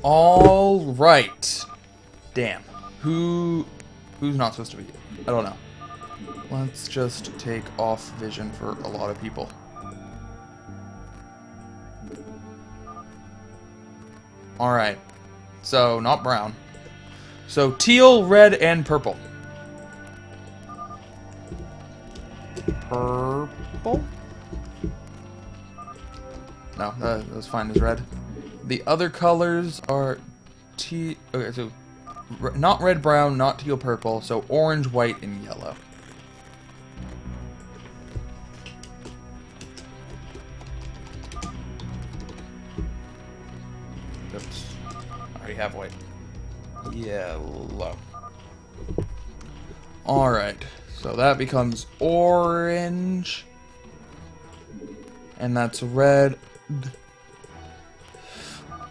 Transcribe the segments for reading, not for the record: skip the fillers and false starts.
All right. Damn. Who's not supposed to be? I don't know. Let's just take off vision for a lot of people. All right. So not brown. So teal, red, and purple. Purple? No, that's fine as red. The other colors are okay, so not red, brown, not teal, purple. So orange, white, and yellow. Oops. I already have white. Yellow. Alright. So that becomes orange. And that's red.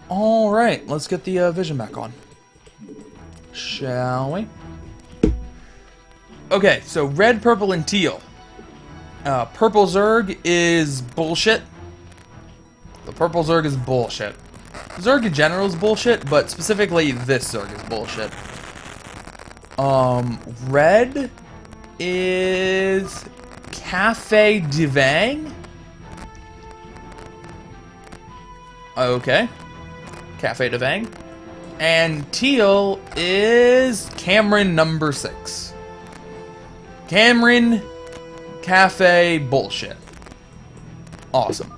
Alright, let's get the vision back on. Shall we? Okay, so red, purple, and teal. Purple Zerg is bullshit. The purple Zerg is bullshit. Zerg in general is bullshit, but specifically this Zerg is bullshit. Red is cafedivang. Okay. Cafedivang. And teal is cameron6. Cameron Cafe bullshit. Awesome.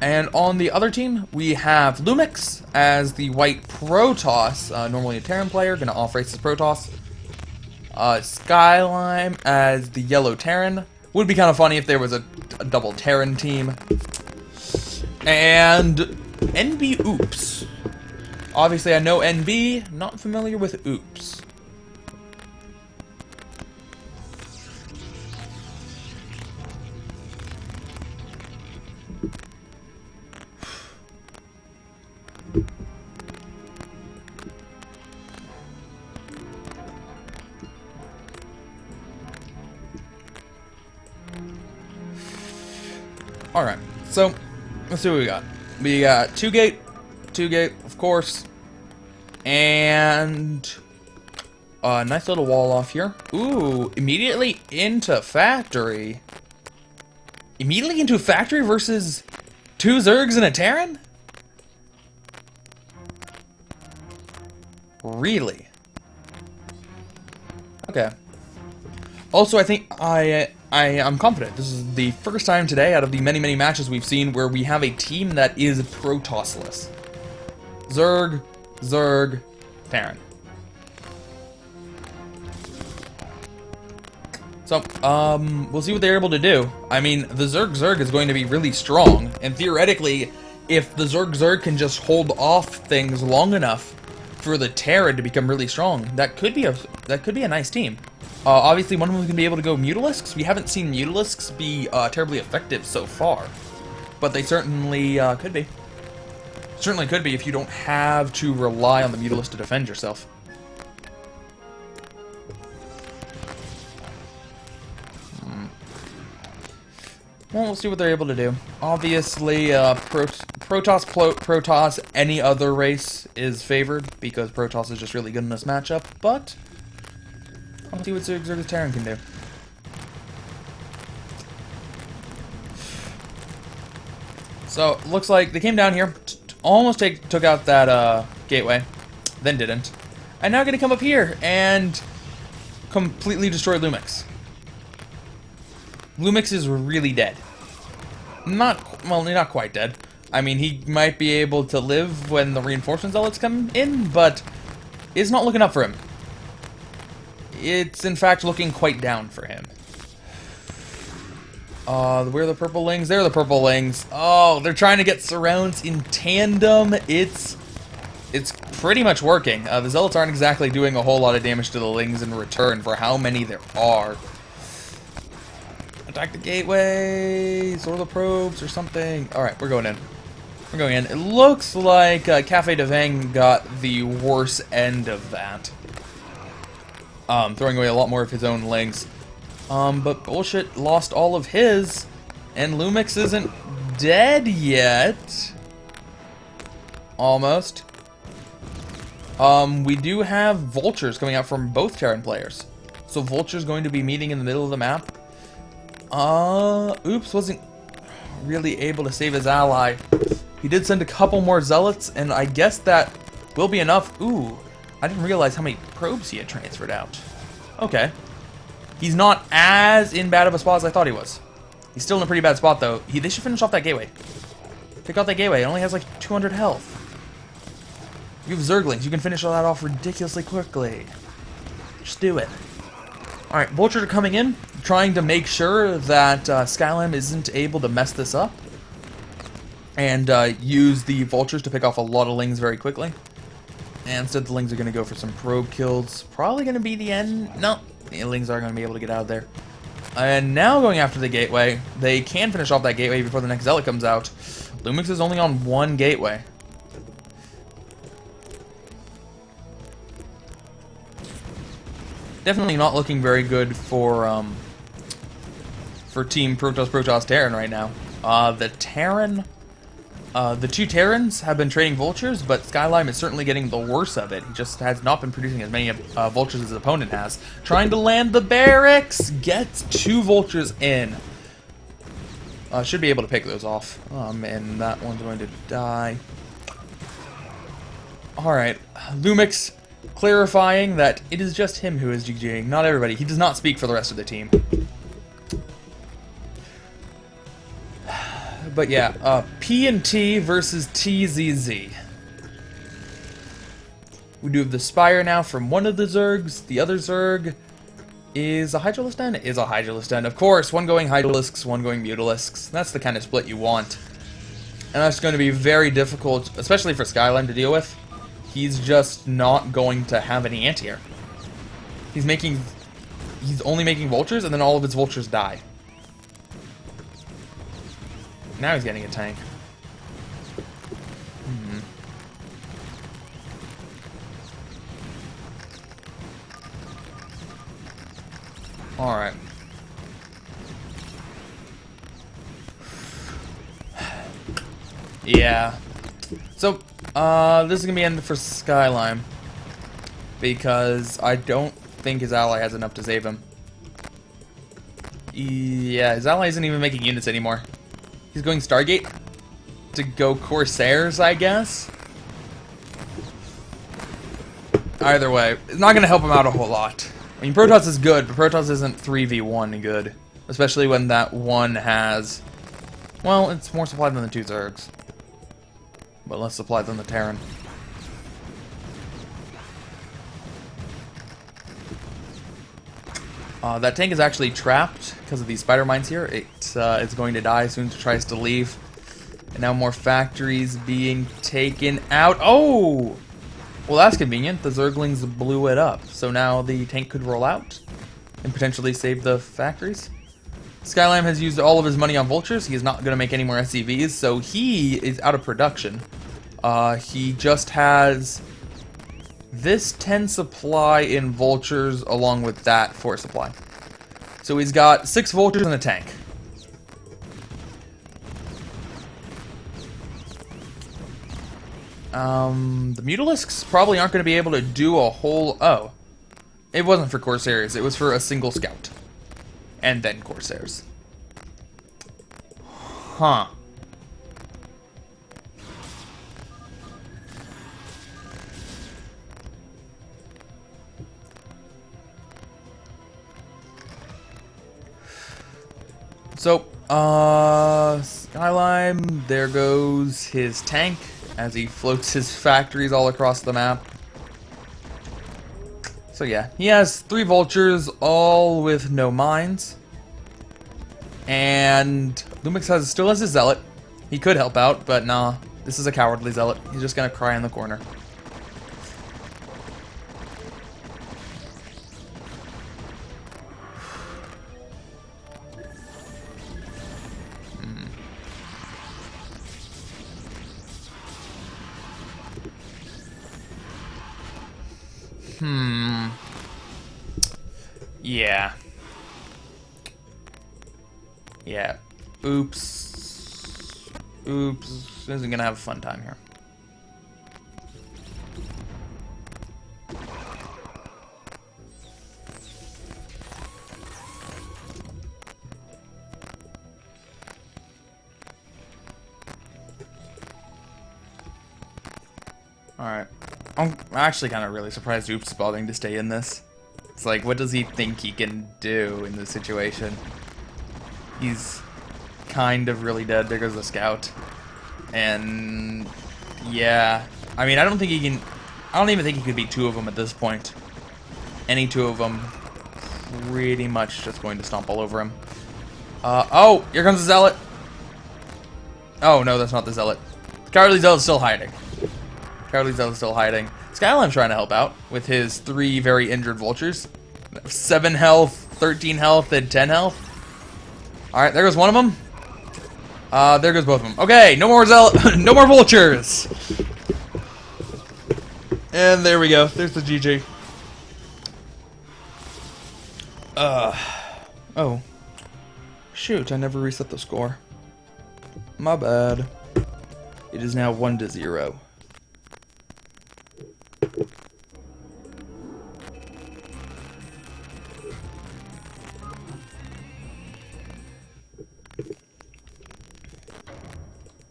And on the other team, we have Lumix as the white Protoss, normally a Terran player, gonna off-race his Protoss. skzlime as the yellow Terran. Would be kind of funny if there was a double Terran team. And NB Oops. Obviously I know NB, not familiar with Oops. Alright, so let's see what we got. We got two gate, of course, and a nice little wall off here. Ooh, immediately into factory. Immediately into factory versus two Zergs and a Terran? Really? Okay. Also, I think I'm confident. This is the first time today out of the many, many matches we've seen where we have a team that is Protossless. Zerg, Terran. So, we'll see what they're able to do. I mean, the Zerg is going to be really strong, and theoretically, if the Zerg can just hold off things long enough for the Terran to become really strong, that could be a nice team. Obviously, one of them is going to be able to go Mutalisks. We haven't seen Mutalisks be terribly effective so far, but they certainly could be. Certainly could be if you don't have to rely on the Mutalisk to defend yourself. Well, we'll see what they're able to do. Obviously, Protoss, any other race is favored because Protoss is just really good in this matchup, but I'll see what Zerg's Terran can do. So, looks like they came down here, almost took out that gateway, then didn't. And now gonna come up here and completely destroy Lumix. Lumix is really dead. Not quite dead. I mean, he might be able to live when the reinforcement zealots come in, but it's not looking up for him. It's, in fact, looking quite down for him. Where are the purplelings? There are the purplelings. Oh, they're trying to get surrounds in tandem. It's pretty much working. The zealots aren't exactly doing a whole lot of damage to the lings in return for how many there are. Attack the gateways, or the probes, or something. Alright, we're going in. We're going in. It looks like cafedivang got the worst end of that. Throwing away a lot more of his own lings. But bullshit lost all of his, and Lumix isn't dead yet. Almost. We do have vultures coming out from both Terran players. So vultures going to be meeting in the middle of the map. Oops, wasn't really able to save his ally. He did send a couple more zealots, and I guess that will be enough. Ooh, I didn't realize how many probes he had transferred out. Okay. He's not as in bad of a spot as I thought he was. He's still in a pretty bad spot, though. They should finish off that gateway. Pick out that gateway. It only has like 200 health. You have Zerglings. You can finish all that off ridiculously quickly. Just do it. Alright, vultures are coming in, trying to make sure that skzlime isn't able to mess this up. And use the vultures to pick off a lot of lings very quickly. And instead the lings are going to go for some probe kills. Probably going to be the end. No, the lings are going to be able to get out of there. And now going after the gateway. They can finish off that gateway before the next zealot comes out. Lumix is only on one gateway. Definitely not looking very good for Team Protoss Terran right now. The two Terrans have been trading vultures, but skzlime is certainly getting the worst of it. He just has not been producing as many vultures as his opponent has. Trying to land the barracks, gets 2 vultures in. Should be able to pick those off. And that one's going to die. Alright, Lumix clarifying that it is just him who is GGing, not everybody. He does not speak for the rest of the team. But yeah, P&T versus TZZ. We do have the Spire now from one of the Zergs. The other Zerg is a Hydralisk Den? Is a Hydralisk Den. Of course, one going Hydralisks, one going Mutalisks. That's the kind of split you want. And that's going to be very difficult, especially for skzlime to deal with. He's just not going to have any anti-air. He's only making vultures, and then all of his vultures die. Now he's getting a tank. Alright. Yeah. So, this is gonna be end for skzlime. Because I don't think his ally has enough to save him. Yeah, his ally isn't even making units anymore. He's going Stargate to go Corsairs, I guess. Either way, it's not gonna help him out a whole lot. I mean, Protoss is good, but Protoss isn't 3v1 good. Especially when that one has... Well, it's more supply than the 2 Zergs. But less supply than the Terran. That tank is actually trapped because of these spider mines here. It's going to die as soon as it tries to leave. And now more factories being taken out. Oh! Well, that's convenient. The Zerglings blew it up. So now the tank could roll out and potentially save the factories. skzlime has used all of his money on vultures. He is not going to make any more SCVs, so he is out of production. He just has this 10 supply in vultures along with that 4 supply. So he's got 6 vultures and a tank. The Mutalisks probably aren't going to be able to do a whole... Oh. It wasn't for Corsairs. It was for a single scout. And then Corsairs. Huh. So, skzlime, there goes his tank as he floats his factories all across the map. So yeah, he has 3 vultures, all with no mines. And Lumix still has his zealot. He could help out, but nah, this is a cowardly zealot. He's just gonna cry in the corner. Yeah. Yeah. Oops. Oops. Isn't gonna have a fun time here. Alright. I'm actually kind of really surprised Oops is bothering to stay in this. It's like, what does he think he can do in this situation? He's kind of really dead. There goes the scout. And yeah, I mean, I don't even think he could beat two of them at this point. Any two of them pretty much just going to stomp all over him. Oh, here comes the zealot. Oh no, that's not the zealot. The cowardly zealot's still hiding. Cowardly zealot's still hiding. Skylime's trying to help out with his 3 very injured vultures. 7 health, 13 health, and 10 health. Alright, there goes one of them. There goes both of them. Okay, no more no more vultures. And there we go. There's the GG. Oh. Shoot, I never reset the score. My bad. It is now 1-0.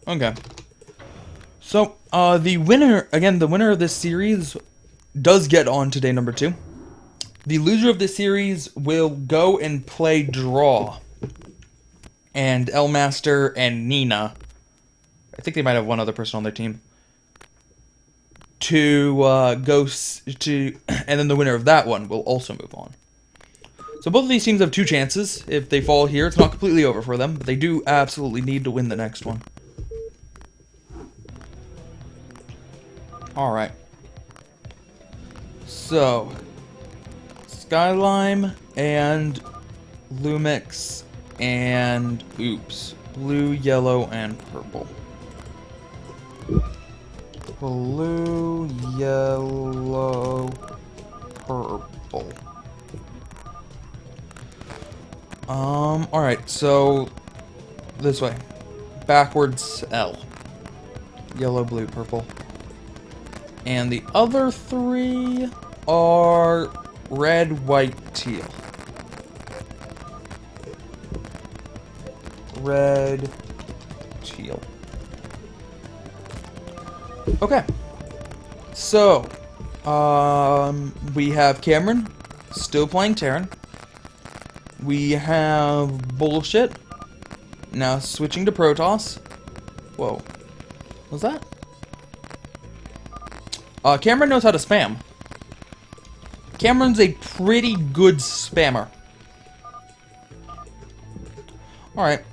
Okay. So, the winner of this series does get on to day number 2. The loser of this series will go and play draw. And Elmaster and Nina, I think they might have one other person on their team, to and then the winner of that one will also move on. So both of these teams have 2 chances. If they fall here, it's not completely over for them, but they do absolutely need to win the next one. Alright. So, skzlime and lumix and oops. Blue, yellow, and purple. Blue, yellow, purple. Alright, so this way. Backwards L. Yellow, blue, purple. And the other 3 are red, white, teal. Red, teal. Okay. So, we have Cameron still playing Terran. We have Bullshit now switching to Protoss. Whoa. Was that? Cameron knows how to spam. Cameron's a pretty good spammer. Alright.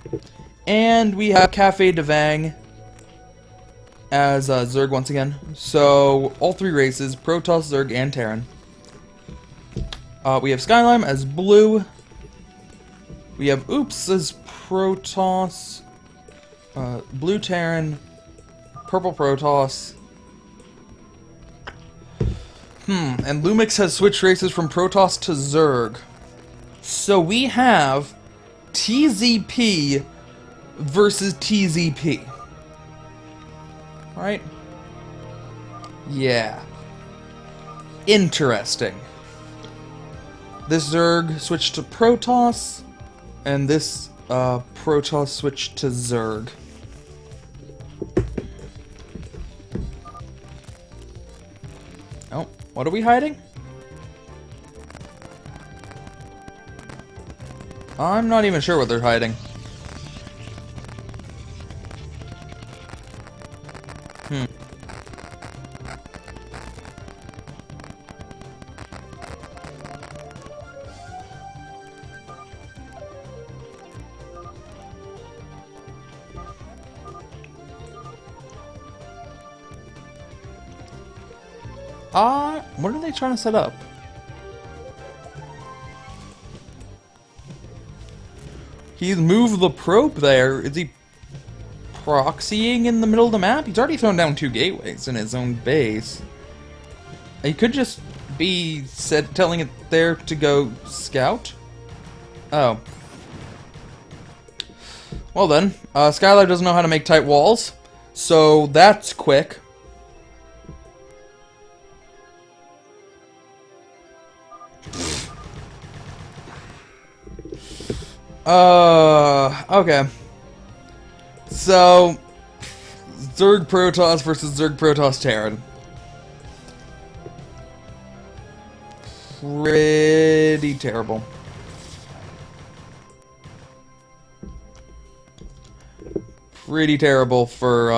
And we have cafedivang as Zerg once again. So, all 3 races, Protoss, Zerg, and Terran. We have skzlime as blue. We have Oops as Protoss. Blue Terran. Purple Protoss. And Lumix has switched races from Protoss to Zerg. So we have TZP versus TZP. Alright? Yeah. Interesting. This Zerg switched to Protoss, and this Protoss switched to Zerg. Oh, what are we hiding? I'm not even sure what they're hiding. What are they trying to set up? He's moved the probe there. Is he proxying in the middle of the map? He's already thrown down 2 gateways in his own base. He could just be telling it there to go scout. Oh. Well then, Skylar doesn't know how to make tight walls, so that's quick. Okay. So, Zerg Protoss versus Zerg Protoss Terran. pretty terrible. Pretty terrible for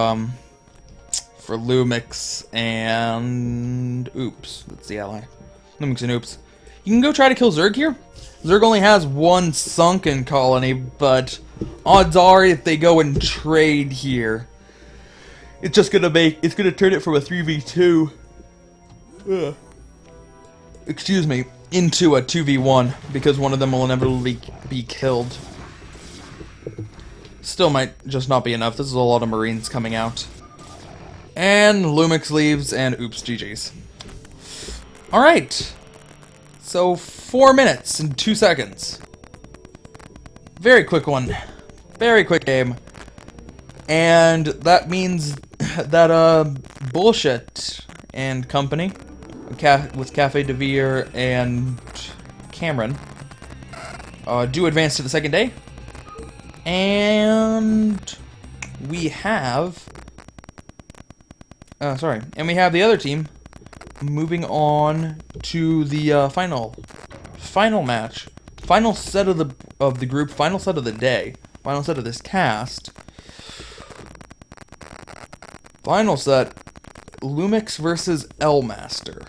Lumix and Oops. That's the ally. Lumix and Oops. You can go try to kill Zerg here. Zerg only has one sunken colony, but odds are if they go and trade here, it's just gonna turn it from a 3v2. Excuse me, into a 2v1 because one of them will inevitably be killed. Still might just not be enough. This is a lot of Marines coming out. And Lumix leaves, and oops, GG's. Alright. So, 4 minutes and 2 seconds. Very quick one. Very quick game. And that means that, Bullshit and company, with cafedivang and Cameron, do advance to the second day. And we have... and we have the other team moving on to the final match, final set of the group, final set of the day, final set of this cast. Final set, Lumix versus Elmaster.